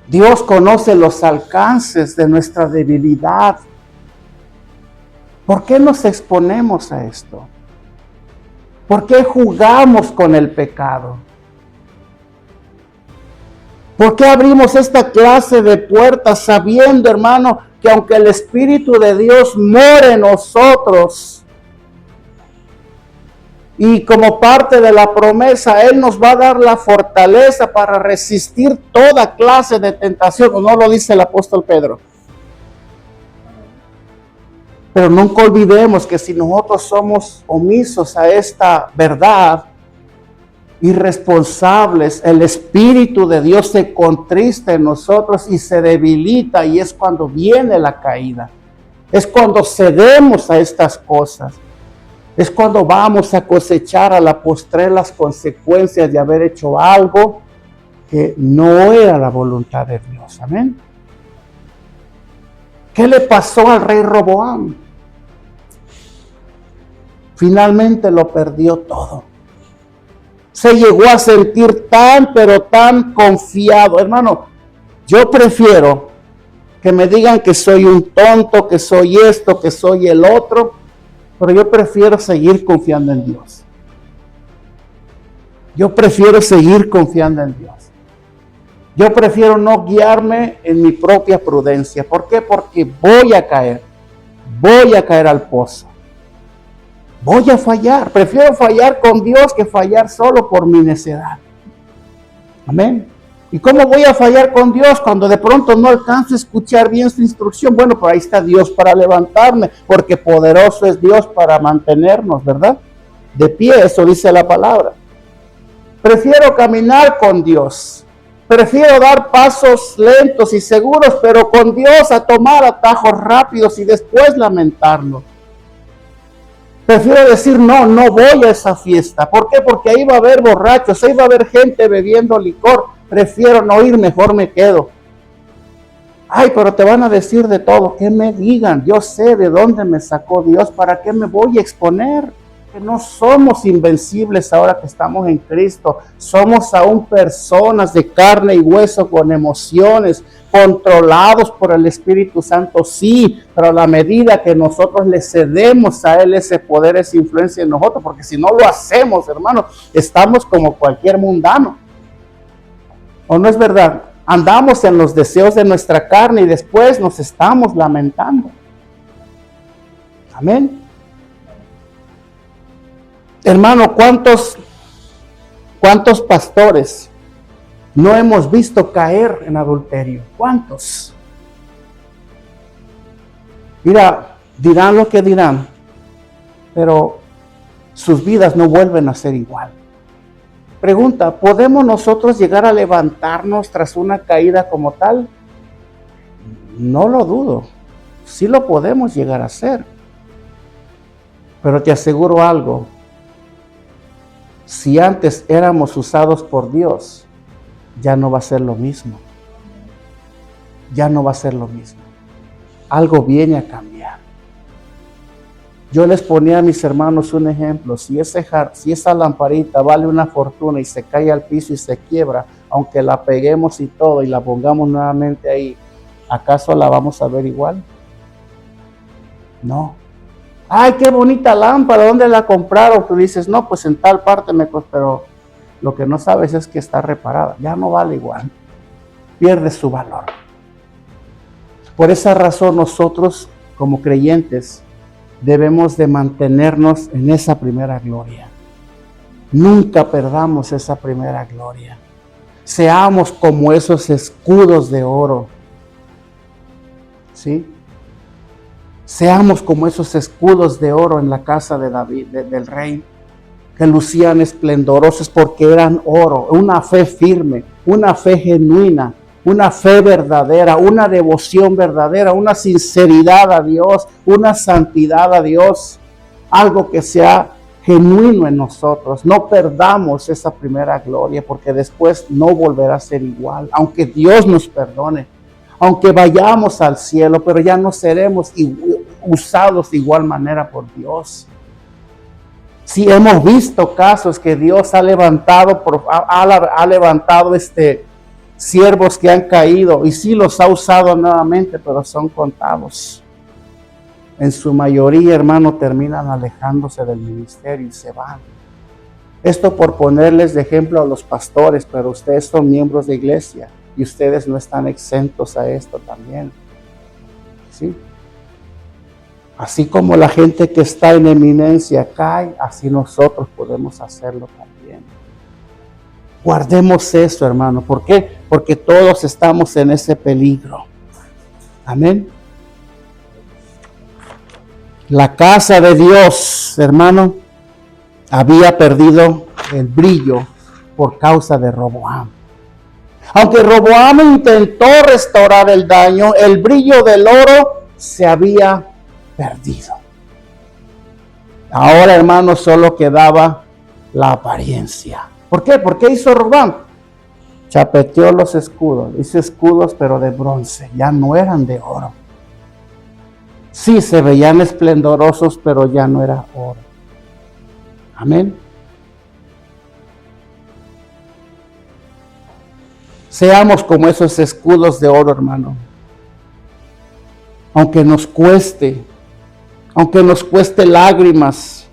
Dios conoce los alcances de nuestra debilidad. ¿Por qué nos exponemos a esto? ¿Por qué jugamos con el pecado? ¿Por qué abrimos esta clase de puertas sabiendo, hermano, que aunque el Espíritu de Dios more en nosotros y como parte de la promesa, Él nos va a dar la fortaleza para resistir toda clase de tentación, como no lo dice el apóstol Pedro? Pero nunca olvidemos que si nosotros somos omisos a esta verdad, irresponsables, el Espíritu de Dios se contrista en nosotros y se debilita, y es cuando viene la caída. Es cuando cedemos a estas cosas. Es cuando vamos a cosechar a la postre las consecuencias de haber hecho algo que no era la voluntad de Dios. Amén. ¿Qué le pasó al rey Roboam? Finalmente lo perdió todo. Se llegó a sentir tan, pero tan confiado. Hermano, yo prefiero que me digan que soy un tonto, que soy esto, que soy el otro, pero yo prefiero seguir confiando en Dios. Yo prefiero seguir confiando en Dios. Yo prefiero no guiarme en mi propia prudencia. ¿Por qué? Porque voy a caer al pozo. Voy a fallar. Prefiero fallar con Dios que fallar solo por mi necedad. Amén. ¿Y cómo voy a fallar con Dios cuando de pronto no alcanzo a escuchar bien su instrucción? Bueno, pues ahí está Dios para levantarme, porque poderoso es Dios para mantenernos, ¿verdad? De pie, eso dice la palabra. Prefiero caminar con Dios. Prefiero dar pasos lentos y seguros, pero con Dios, a tomar atajos rápidos y después lamentarnos. Prefiero decir, no voy a esa fiesta. ¿Por qué? Porque ahí va a haber borrachos, ahí va a haber gente bebiendo licor. Prefiero no ir, mejor me quedo. Ay, pero te van a decir de todo. Que me digan, yo sé de dónde me sacó Dios. ¿Para qué me voy a exponer? Que no somos invencibles ahora que estamos en Cristo. Somos aún personas de carne y hueso con emociones, controlados por el Espíritu Santo, sí, pero a la medida que nosotros le cedemos a Él ese poder, esa influencia en nosotros, porque si no lo hacemos, hermano, estamos como cualquier mundano. ¿O no es verdad? Andamos en los deseos de nuestra carne y después nos estamos lamentando. Amén. Hermano, ¿cuántos pastores no hemos visto caer en adulterio? ¿Cuántos? Mira, dirán lo que dirán, pero sus vidas no vuelven a ser igual. Pregunta, ¿podemos nosotros llegar a levantarnos tras una caída como tal? No lo dudo. Sí lo podemos llegar a hacer. Pero te aseguro algo. Si antes éramos usados por Dios, ya no va a ser lo mismo. Ya no va a ser lo mismo. Algo viene a cambiar. Yo les ponía a mis hermanos un ejemplo. Si esa lamparita vale una fortuna y se cae al piso y se quiebra, aunque la peguemos y todo y la pongamos nuevamente ahí, ¿acaso la vamos a ver igual? No. ¡Ay, qué bonita lámpara! ¿Dónde la compraron? Tú dices, no, pues en tal parte me costó, pero lo que no sabes es que está reparada. Ya no vale igual. Pierde su valor. Por esa razón nosotros, como creyentes, debemos de mantenernos en esa primera gloria. Nunca perdamos esa primera gloria. Seamos como esos escudos de oro. ¿Sí? Seamos como esos escudos de oro en la casa de David, del rey, que lucían esplendorosos porque eran oro, una fe firme, una fe genuina, una fe verdadera, una devoción verdadera, una sinceridad a Dios, una santidad a Dios, algo que sea genuino en nosotros. No perdamos esa primera gloria, porque después no volverá a ser igual, aunque Dios nos perdone. Aunque vayamos al cielo, pero ya no seremos usados de igual manera por Dios. Sí, hemos visto casos que Dios ha levantado, siervos que han caído, y sí los ha usado nuevamente, pero son contados. En su mayoría, hermano, terminan alejándose del ministerio y se van. Esto por ponerles de ejemplo a los pastores, pero ustedes son miembros de iglesia y ustedes no están exentos a esto también. ¿Sí? Así como la gente que está en eminencia cae, así nosotros podemos hacerlo también. Guardemos eso, hermano. ¿Por qué? Porque todos estamos en ese peligro. Amén. La casa de Dios, hermano, había perdido el brillo por causa de Roboam. Aunque Roboam intentó restaurar el daño, el brillo del oro se había perdido. Ahora, hermano, solo quedaba la apariencia. ¿Por qué? ¿Por qué hizo Roboam? Chapeteó los escudos. Hizo escudos, pero de bronce. Ya no eran de oro. Sí, se veían esplendorosos, pero ya no era oro. Amén. Seamos como esos escudos de oro, hermano. Aunque nos cueste lágrimas,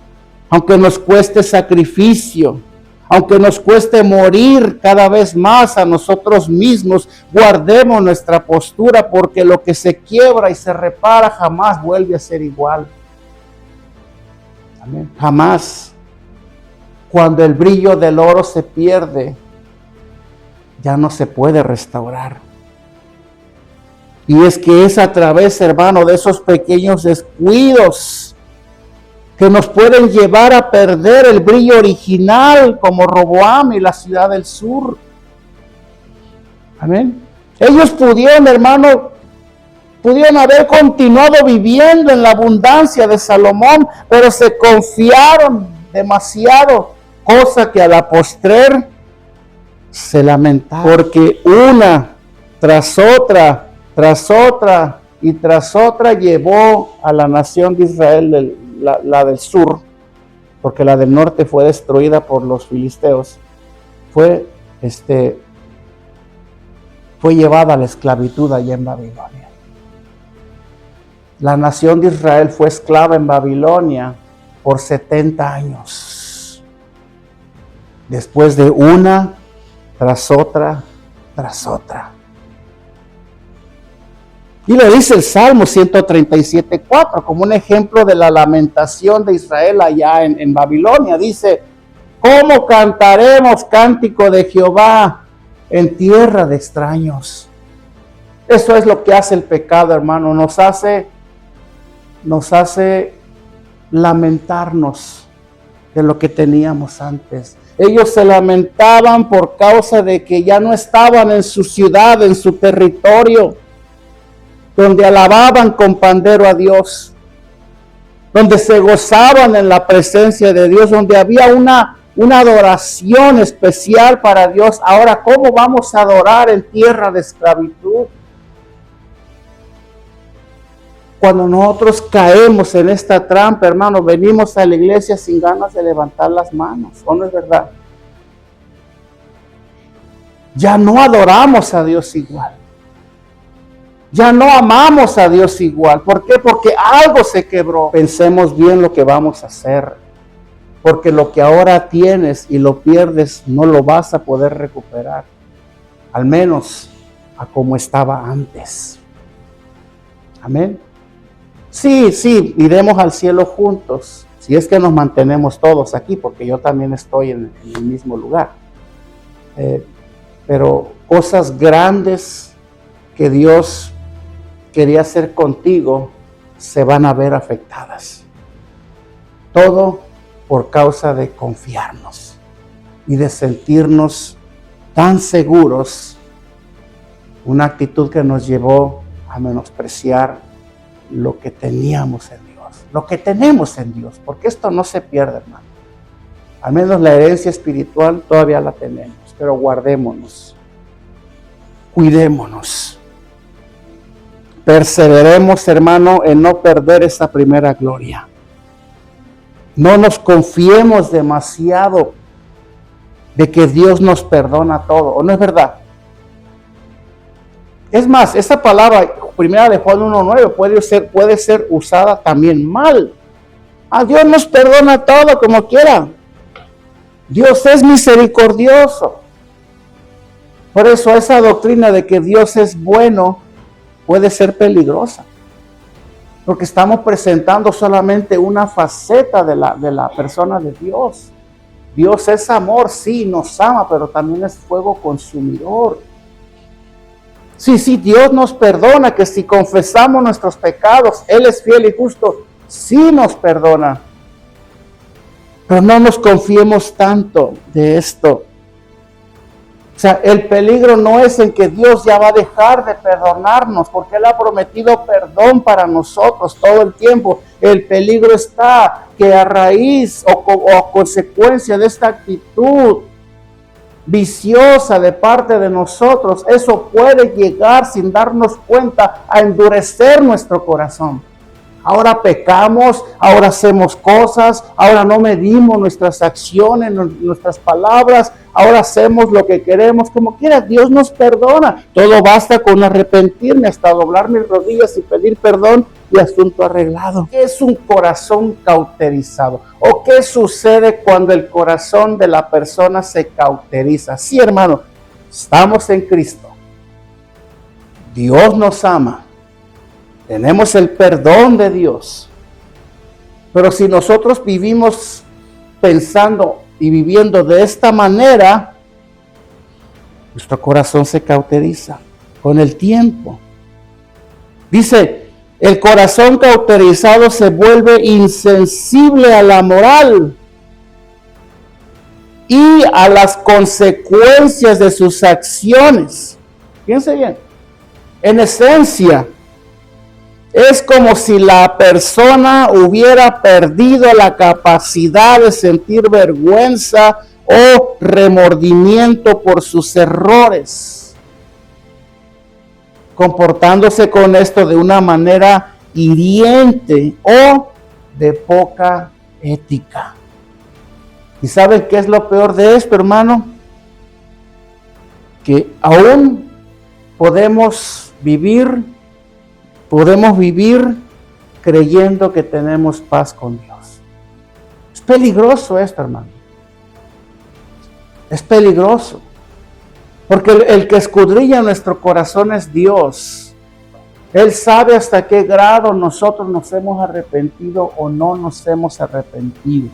aunque nos cueste sacrificio, aunque nos cueste morir cada vez más a nosotros mismos, guardemos nuestra postura, porque lo que se quiebra y se repara jamás vuelve a ser igual. Amén. Jamás. Cuando el brillo del oro se pierde, ya no se puede restaurar. Y es que es a través, hermano, de esos pequeños descuidos que nos pueden llevar a perder el brillo original, como Roboam y la ciudad del sur. Amén. Ellos pudieron, hermano, haber continuado viviendo en la abundancia de Salomón, pero se confiaron demasiado, cosa que a la postrer se lamentaron, porque una tras otra y tras otra llevó a la nación de Israel, la del sur, porque la del norte fue destruida por los filisteos, fue llevada a la esclavitud allá en Babilonia. La nación de Israel fue esclava en Babilonia por 70 años. Después de una tras otra. Y lo dice el Salmo 137:4 como un ejemplo de la lamentación de Israel allá en Babilonia. Dice: ¿cómo cantaremos cántico de Jehová en tierra de extraños? Eso es lo que hace el pecado, hermano. Nos hace lamentarnos de lo que teníamos antes. Ellos se lamentaban por causa de que ya no estaban en su ciudad, en su territorio, donde alababan con pandero a Dios, donde se gozaban en la presencia de Dios, donde había una adoración especial para Dios. Ahora, ¿cómo vamos a adorar en tierra de esclavitud? Cuando nosotros caemos en esta trampa, hermano, venimos a la iglesia sin ganas de levantar las manos, ¿o no es verdad? Ya no adoramos a Dios igual. Ya no amamos a Dios igual. ¿Por qué? Porque algo se quebró. Pensemos bien lo que vamos a hacer. Porque lo que ahora tienes y lo pierdes, no lo vas a poder recuperar. Al menos a como estaba antes. Amén. Sí, iremos al cielo juntos. Si es que nos mantenemos todos aquí, porque yo también estoy en el mismo lugar. Pero cosas grandes que Dios quería hacer contigo se van a ver afectadas. Todo por causa de confiarnos y de sentirnos tan seguros, una actitud que nos llevó a menospreciar lo que teníamos en Dios, lo que tenemos en Dios, porque esto no se pierde, hermano. Al menos la herencia espiritual todavía la tenemos, pero guardémonos, cuidémonos. Perseveremos, hermano, en no perder esa primera gloria. No nos confiemos demasiado de que Dios nos perdona todo, ¿o no es verdad? Es más, esa palabra, primera de Juan 1:9, puede ser usada también mal. Dios nos perdona todo como quiera. Dios es misericordioso. Por eso esa doctrina de que Dios es bueno puede ser peligrosa. Porque estamos presentando solamente una faceta de la persona de Dios. Dios es amor, sí, nos ama, pero también es fuego consumidor. Sí, Dios nos perdona, que si confesamos nuestros pecados, Él es fiel y justo, sí nos perdona. Pero no nos confiemos tanto de esto. O sea, el peligro no es en que Dios ya va a dejar de perdonarnos, porque Él ha prometido perdón para nosotros todo el tiempo. El peligro está que a raíz o a consecuencia de esta actitud viciosa de parte de nosotros, eso puede llegar sin darnos cuenta a endurecer nuestro corazón. Ahora pecamos, ahora hacemos cosas, ahora no medimos nuestras acciones, nuestras palabras, ahora hacemos lo que queremos, como quiera, Dios nos perdona. Todo basta con arrepentirme, hasta doblar mis rodillas y pedir perdón y asunto arreglado. ¿Qué es un corazón cauterizado? ¿O qué sucede cuando el corazón de la persona se cauteriza? Sí, hermano, estamos en Cristo. Dios nos ama. Tenemos el perdón de Dios. Pero si nosotros vivimos pensando y viviendo de esta manera, nuestro corazón se cauteriza con el tiempo. Dice, el corazón cauterizado se vuelve insensible a la moral y a las consecuencias de sus acciones. Fíjense bien, en esencia, es como si la persona hubiera perdido la capacidad de sentir vergüenza o remordimiento por sus errores, comportándose con esto de una manera hiriente o de poca ética. ¿Y saben qué es lo peor de esto, hermano? Que aún podemos vivir creyendo que tenemos paz con Dios. Es peligroso esto, hermano. Es peligroso. Porque el que escudriña nuestro corazón es Dios. Él sabe hasta qué grado nosotros nos hemos arrepentido o no nos hemos arrepentido.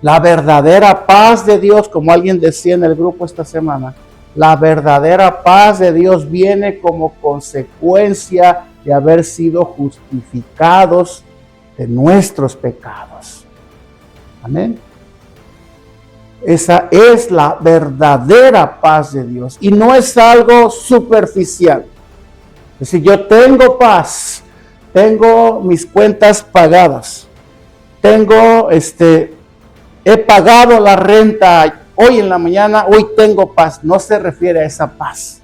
La verdadera paz de Dios, como alguien decía en el grupo esta semana, la verdadera paz de Dios viene como consecuencia de haber sido justificados de nuestros pecados. Amén. Esa es la verdadera paz de Dios y no es algo superficial. Es decir, yo tengo paz, tengo mis cuentas pagadas, he pagado la renta hoy en la mañana, hoy tengo paz. No se refiere a esa paz.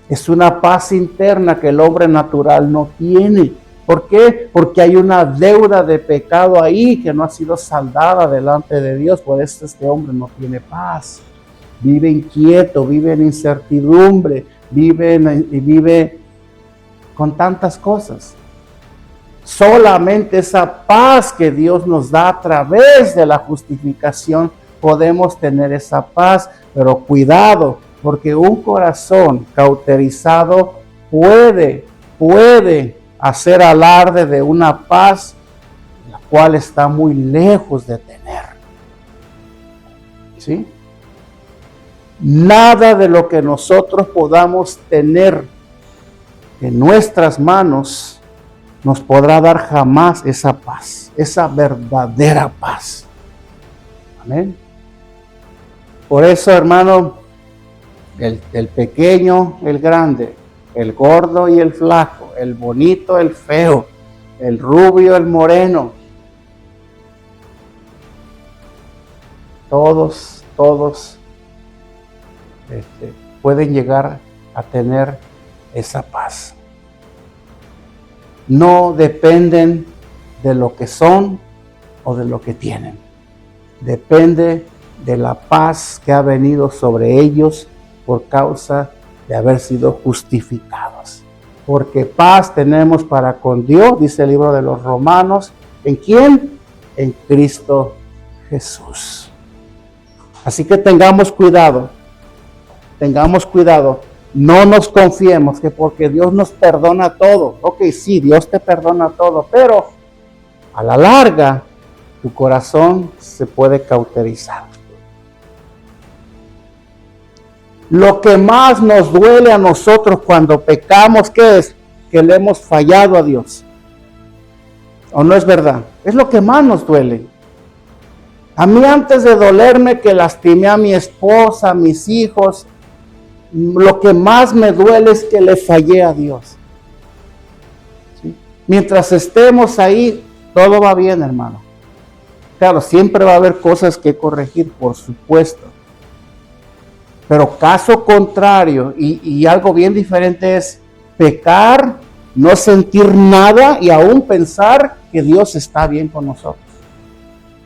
Es una paz interna que el hombre natural no tiene. ¿Por qué? Porque hay una deuda de pecado ahí que no ha sido saldada delante de Dios. Por eso este hombre no tiene paz. Vive inquieto, vive en incertidumbre, vive con tantas cosas. Solamente esa paz que Dios nos da a través de la justificación podemos tener esa paz, pero cuidado, porque un corazón cauterizado puede hacer alarde de una paz la cual está muy lejos de tener. ¿Sí? Nada de lo que nosotros podamos tener en nuestras manos nos podrá dar jamás esa paz, esa verdadera paz. Amén. Por eso, hermano, el pequeño, el grande, el gordo y el flaco, el bonito, el feo, el rubio, el moreno, todos pueden llegar a tener esa paz. No dependen de lo que son o de lo que tienen. Depende de la paz que ha venido sobre ellos por causa de haber sido justificados. Porque paz tenemos para con Dios, dice el libro de los Romanos. ¿En quién? En Cristo Jesús. Así que tengamos cuidado, no nos confiemos que porque Dios nos perdona todo. Ok, sí, Dios te perdona todo, pero a la larga tu corazón se puede cauterizar. Lo que más nos duele a nosotros cuando pecamos, ¿qué es? Que le hemos fallado a Dios. ¿O no es verdad? Es lo que más nos duele. A mí, antes de dolerme que lastimé a mi esposa, a mis hijos, lo que más me duele es que le fallé a Dios. ¿Sí? Mientras estemos ahí, todo va bien, hermano. Claro, siempre va a haber cosas que corregir, por supuesto. Pero caso contrario, y algo bien diferente es pecar, no sentir nada y aún pensar que Dios está bien con nosotros.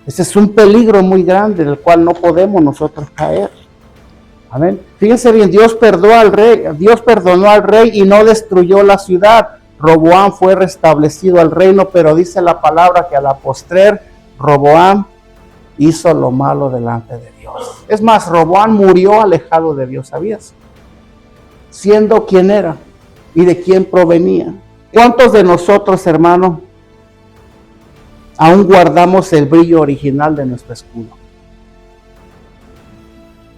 Ese es un peligro muy grande del cual no podemos nosotros caer. Amén. Fíjense bien, Dios perdonó al rey y no destruyó la ciudad. Roboam fue restablecido al reino, pero dice la palabra que a la postrer Roboam hizo lo malo delante de Dios. Es más, Roboam murió alejado de Dios, ¿sabías? Siendo quien era y de quién provenía. ¿Cuántos de nosotros, hermanos, aún guardamos el brillo original de nuestro escudo?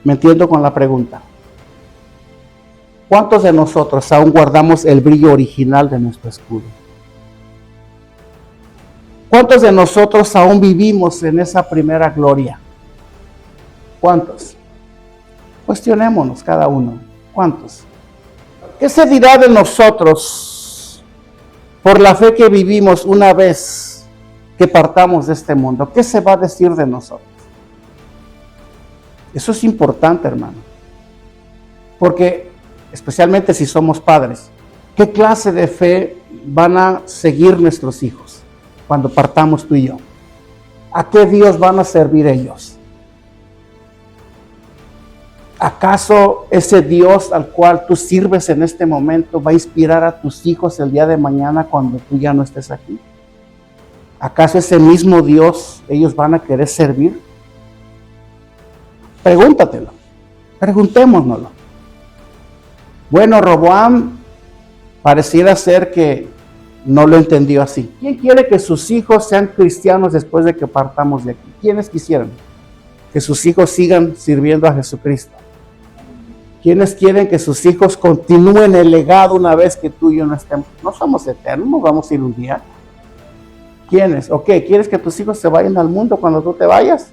¿Me entiendo con la pregunta? ¿Cuántos de nosotros aún guardamos el brillo original de nuestro escudo? ¿Cuántos de nosotros aún vivimos en esa primera gloria? ¿Cuántos? Cuestionémonos cada uno. ¿Cuántos? ¿Qué se dirá de nosotros por la fe que vivimos una vez que partamos de este mundo? ¿Qué se va a decir de nosotros? Eso es importante, hermano. Porque, especialmente si somos padres, ¿qué clase de fe van a seguir nuestros hijos cuando partamos tú y yo? ¿A qué Dios van a servir ellos? ¿Acaso ese Dios al cual tú sirves en este momento va a inspirar a tus hijos el día de mañana cuando tú ya no estés aquí? ¿Acaso ese mismo Dios ellos van a querer servir? Pregúntatelo, preguntémonoslo. Bueno, Roboam pareciera ser que no lo entendió así. ¿Quién quiere que sus hijos sean cristianos después de que partamos de aquí? ¿Quiénes quisieran que sus hijos sigan sirviendo a Jesucristo? ¿Quiénes quieren que sus hijos continúen el legado una vez que tú y yo no estemos? No somos eternos, no vamos a ir un día. ¿Quiénes? ¿O qué? ¿Quieres que tus hijos se vayan al mundo cuando tú te vayas?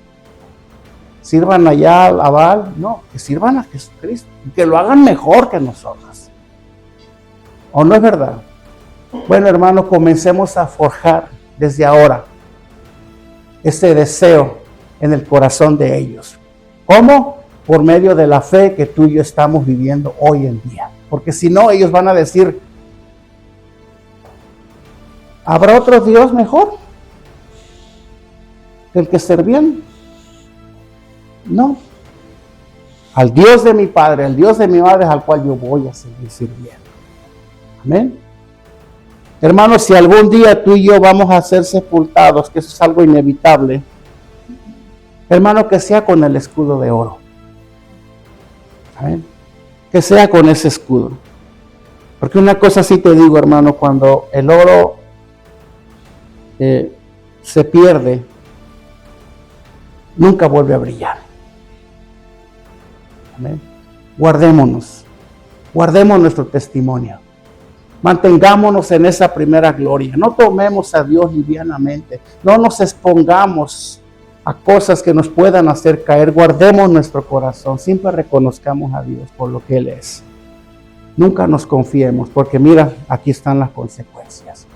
¿Sirvan allá a Baal? No, que sirvan a Jesucristo y que lo hagan mejor que nosotros. ¿O no es verdad? Bueno, hermano, comencemos a forjar desde ahora ese deseo en el corazón de ellos. ¿Cómo? Por medio de la fe que tú y yo estamos viviendo hoy en día. Porque si no, ellos van a decir, ¿habrá otro Dios mejor que el que servían? No. Al Dios de mi padre, al Dios de mi madre es al cual yo voy a seguir sirviendo. Amén. Hermanos, si algún día tú y yo vamos a ser sepultados, que eso es algo inevitable, hermano, que sea con el escudo de oro. Amén. Que sea con ese escudo. Porque una cosa sí te digo, hermano, cuando el oro se pierde, nunca vuelve a brillar. Amén. Guardemos nuestro testimonio. Mantengámonos en esa primera gloria. No tomemos a Dios livianamente. No nos expongamos a cosas que nos puedan hacer caer. Guardemos nuestro corazón. Siempre reconozcamos a Dios por lo que Él es. Nunca nos confiemos, porque mira, aquí están las consecuencias.